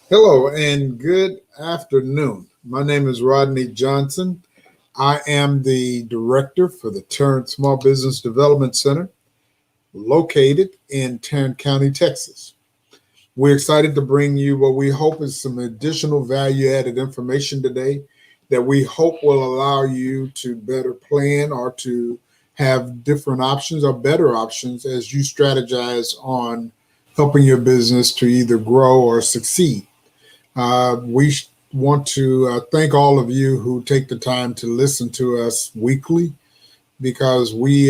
Hello and good afternoon. My name is Rodney Johnson. I am the director for the Tarrant Small Business Development Center located in Tarrant County, Texas. We're excited to bring you what we hope is some additional value added information today that we hope will allow you to better plan or to have different options or better options as you strategize on helping your business to either grow or succeed. We want to thank all of you who take the time to listen to us weekly because we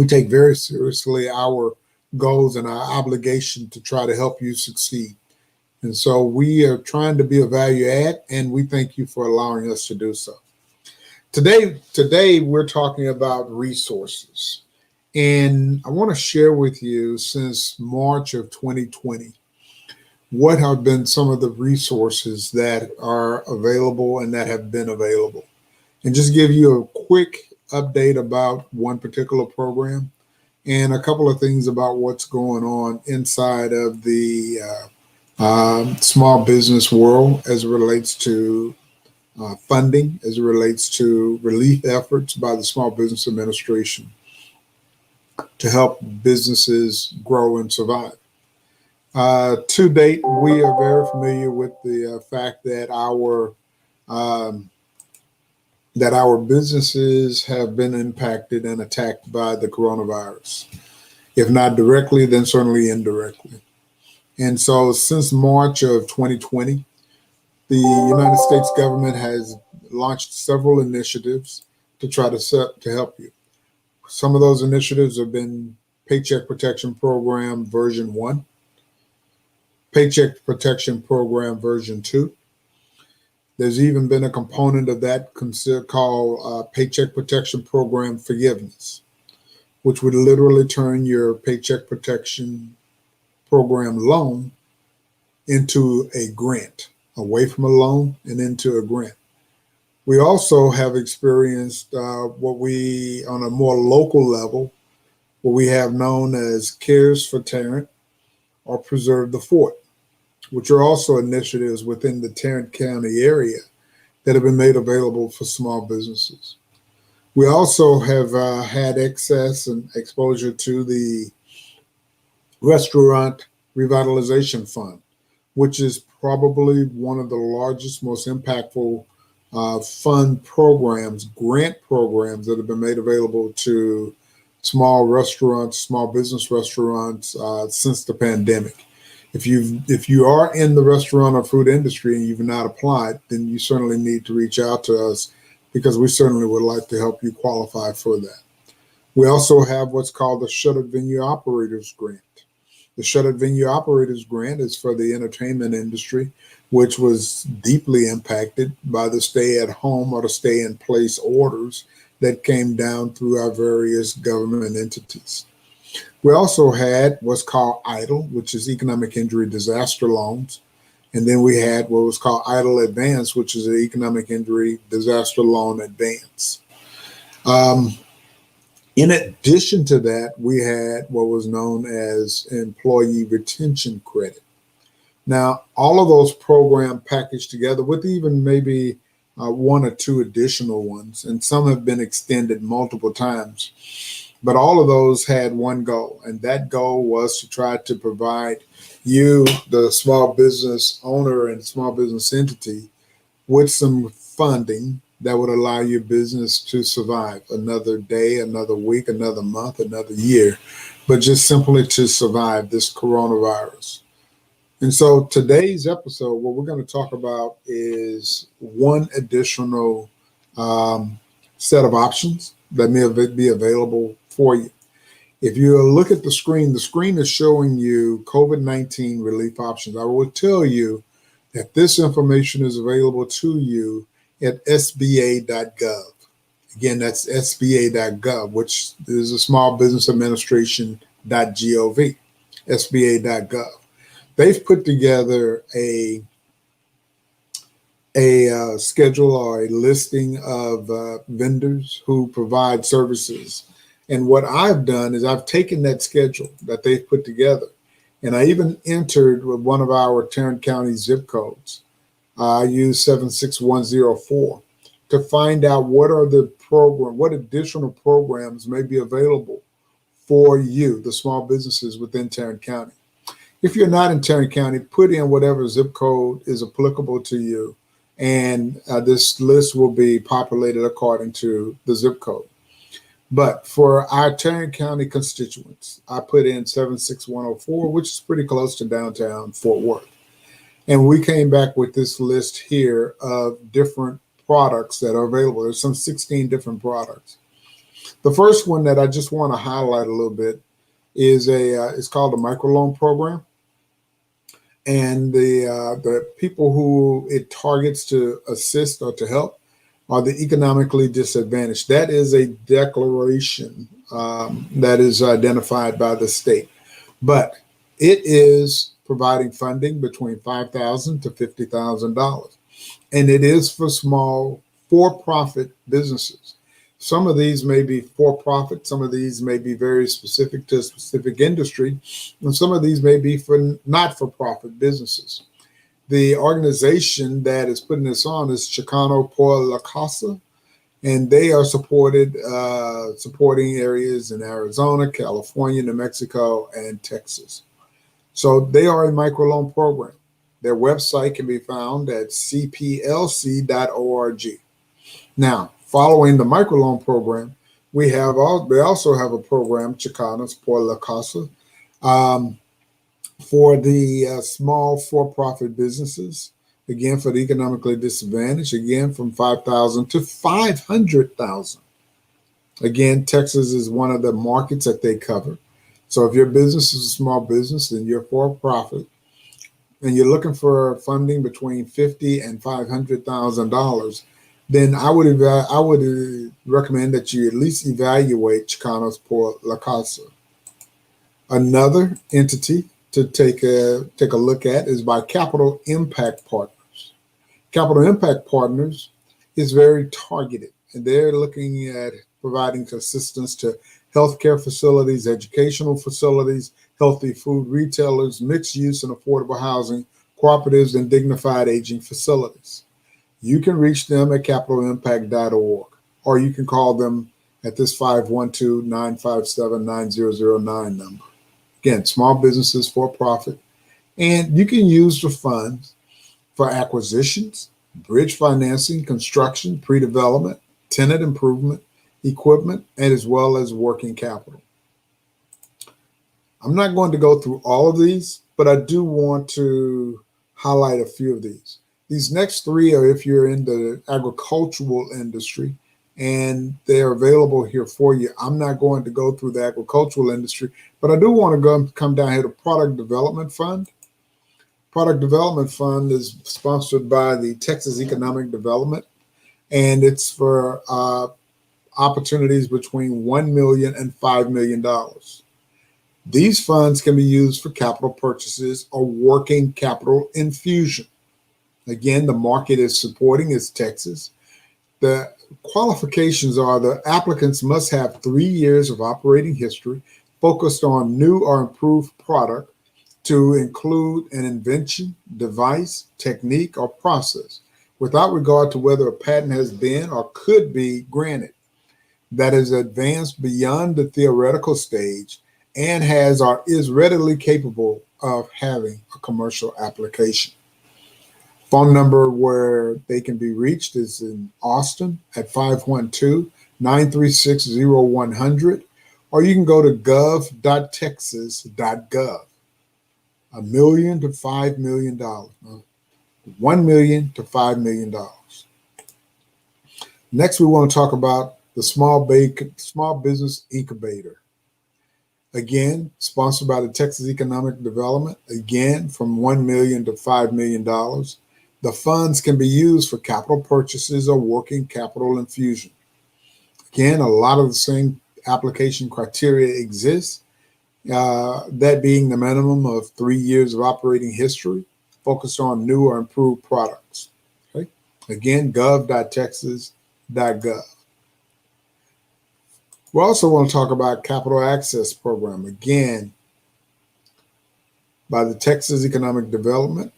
take very seriously our goals and our obligation to try to help you succeed. And so we are trying to be a value add, and we thank you for allowing us to do so. Today we're talking about resources, and I want to share with you since March of 2020 what have been some of the resources that are available and that have been available, and just give you a quick update about one particular program and a couple of things about what's going on inside of the small business world as it relates to funding, as it relates to relief efforts by the Small Business Administration to help businesses grow and survive. To date, we are very familiar with the fact um, that our businesses have been impacted and attacked by the coronavirus. If not directly, then certainly indirectly. And so, since March of 2020, the United States government has launched several initiatives to try to help you. Some of those initiatives have been Paycheck Protection Program version 1, Paycheck Protection Program version 2. There's even been a component of that called Paycheck Protection Program Forgiveness, which would literally turn your Paycheck Protection Program loan into a grant, away from a loan and into a grant. We also have experienced on a more local level, what we have known as Cares for Tarrant or Preserve the Fort, which are also initiatives within the Tarrant County area that have been made available for small businesses. We also have had access and exposure to the Restaurant Revitalization Fund, which is probably one of the largest, most impactful fund programs, grant programs that have been made available to small restaurants, small business restaurants since the pandemic. If you are in the restaurant or food industry and you've not applied, then you certainly need to reach out to us because we certainly would like to help you qualify for that. We also have what's called the Shuttered Venue Operators Grant. The Shuttered Venue Operators Grant is for the entertainment industry, which was deeply impacted by the stay at home or the stay in place orders that came down through our various government entities. We also had what's called EIDL, which is Economic Injury Disaster Loans. And then we had what was called EIDL Advance, which is an Economic Injury Disaster Loan Advance. Um, in addition to that, we had what was known as Employee Retention Credit. Now, all of those programs packaged together with even maybe one or two additional ones, and some have been extended multiple times. But all of those had one goal, and that goal was to try to provide you, the small business owner and small business entity, with some funding that would allow your business to survive another day, another week, another month, another year, but just simply to survive this coronavirus. And so today's episode, what we're going to talk about is one additional set of options that may be available for you. If you look at the screen is showing you COVID-19 relief options. I will tell you that this information is available to you at sba.gov. Again, that's sba.gov, which is a small business administration.gov, sba.gov. They've put together a schedule or a listing of vendors who provide services. And what I've done is I've taken that schedule that they've put together And I even entered with one of our Tarrant County zip codes. I used 76104 to find out what additional programs may be available for you, the small businesses within Tarrant County. If you're not in Tarrant County, put in whatever zip code is applicable to you, and this list will be populated according to the zip code. But for our Tarrant County constituents, I put in 76104, which is pretty close to downtown Fort Worth. And we came back with this list here of different products that are available. There's some 16 different products. The first one that I just want to highlight a little bit is it's called a microloan program. And the people who it targets to assist or to help are the economically disadvantaged. That is a declaration that is identified by the state, but it is providing funding between $5,000 to $50,000, and it is for small for-profit businesses. Some of these may be for-profit, some of these may be very specific to a specific industry, and some of these may be for not-for-profit businesses. The organization that is putting this on is Chicano por la Casa, and they are supporting areas in Arizona, California, New Mexico, and Texas. So they are a microloan program. Their website can be found at cplc.org. Now, following the microloan program, they also have a program, Chicanos por la Casa, for the small for-profit businesses, again, for the economically disadvantaged, again, from $5,000 to $500,000. Again, Texas is one of the markets that they cover. So if your business is a small business and you're for-profit and you're looking for funding between $50,000 and $500,000, then I would recommend that you at least evaluate Chicanos por la Casa. Another entity to take a look at is by Capital Impact Partners. Capital Impact Partners is very targeted, and they're looking at providing assistance to healthcare facilities, educational facilities, healthy food retailers, mixed use and affordable housing, cooperatives, and dignified aging facilities. You can reach them at capitalimpact.org, or you can call them at this 512-957-9009 number. Again, small businesses for profit. And you can use the funds for acquisitions, bridge financing, construction, pre-development, tenant improvement, equipment, and as well as working capital. I'm not going to go through all of these, but I do want to highlight a few of these. These next three are if you're in the agricultural industry, and they're available here for you. I'm not going to go through the agricultural industry, but I do want to come down here to Product Development Fund. Product Development Fund is sponsored by the Texas Economic Development, and it's for opportunities between $1 million and $5 million. These funds can be used for capital purchases or working capital infusion. Again, the market is supporting is Texas. The qualifications are the applicants must have 3 years of operating history focused on new or improved product to include an invention, device, technique, or process without regard to whether a patent has been or could be granted, that is advanced beyond the theoretical stage and has or is readily capable of having a commercial application. Phone number where they can be reached is in Austin at 512-936-0100, or you can go to gov.texas.gov. $1 million to $5 million. $1 million to $5 million. Next, we want to talk about the Small Business Incubator. Again, sponsored by the Texas Economic Development, again, from $1 million to $5 million. The funds can be used for capital purchases or working capital infusion. Again, a lot of the same application criteria exists, that being the minimum of 3 years of operating history, focused on new or improved products. Okay? Again, gov.texas.gov. We also want to talk about Capital Access Program. Again, by the Texas Economic Development.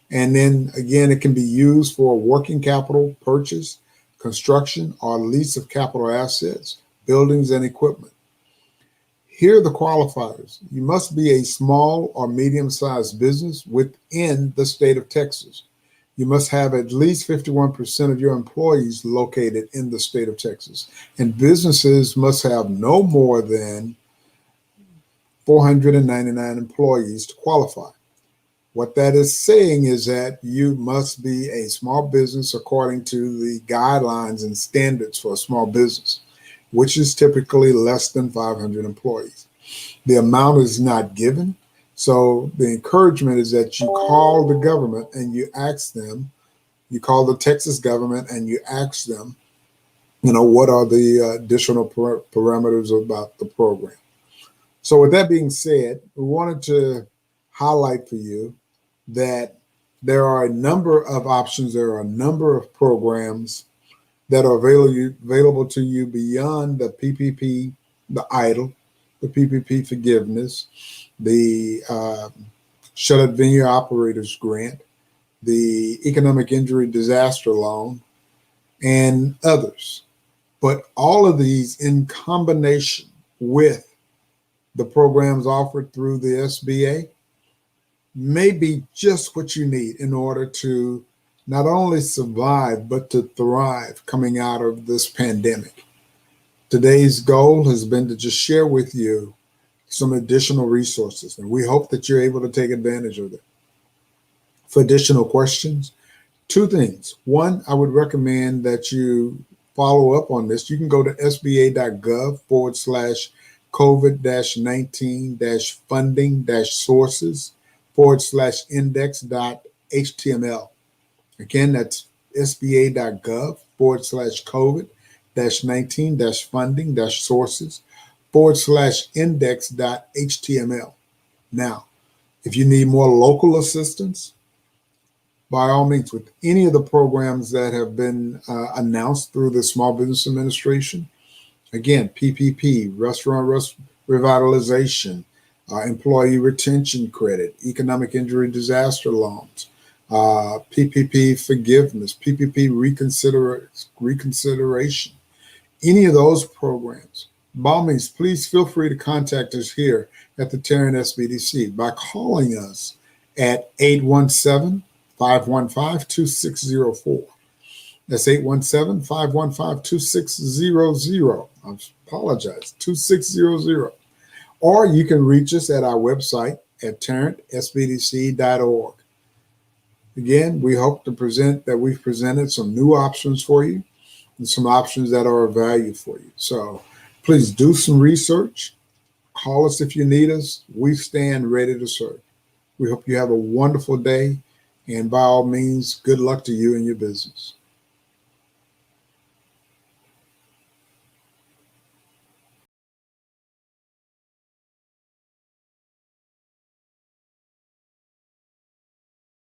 And then again, it can be used for working capital purchase, construction, or lease of capital assets, buildings, and equipment. Here are the qualifiers. You must be a small or medium-sized business within the state of Texas. You must have at least 51% of your employees located in the state of Texas. And businesses must have no more than 499 employees to qualify. What that is saying is that you must be a small business according to the guidelines and standards for a small business, which is typically less than 500 employees. The amount is not given. So the encouragement is that you call the government and you ask them, you call the Texas government and you ask them, what are the additional parameters about the program? So with that being said, we wanted to highlight for you that there are a number of options, there are a number of programs that are available to you beyond the PPP, the EIDL, the PPP forgiveness, the Shut-Up Venue Operators Grant, the Economic Injury Disaster Loan, and others. But all of these in combination with the programs offered through the SBA may be just what you need in order to not only survive, but to thrive coming out of this pandemic. Today's goal has been to just share with you some additional resources, and we hope that you're able to take advantage of them. For additional questions, two things. One, I would recommend that you follow up on this. You can go to sba.gov /COVID-19-funding-sources/index.html. Again, that's sba.gov /COVID-19-funding-sources/index.html. Now, if you need more local assistance, by all means, with any of the programs that have been announced through the Small Business Administration, again, PPP, restaurant revitalization, employee retention credit, economic injury disaster loans, PPP forgiveness, PPP reconsideration, any of those programs, by all means, please feel free to contact us here at the Tarrant SBDC by calling us at 817-515-2604. That's 817-515-2600. I apologize, 2600. Or you can reach us at our website at tarrantsbdc.org. Again, we hope to present that we've presented some new options for you and some options that are of value for you. So please do some research. Call us if you need us. We stand ready to serve. We hope you have a wonderful day. And by all means, good luck to you and your business.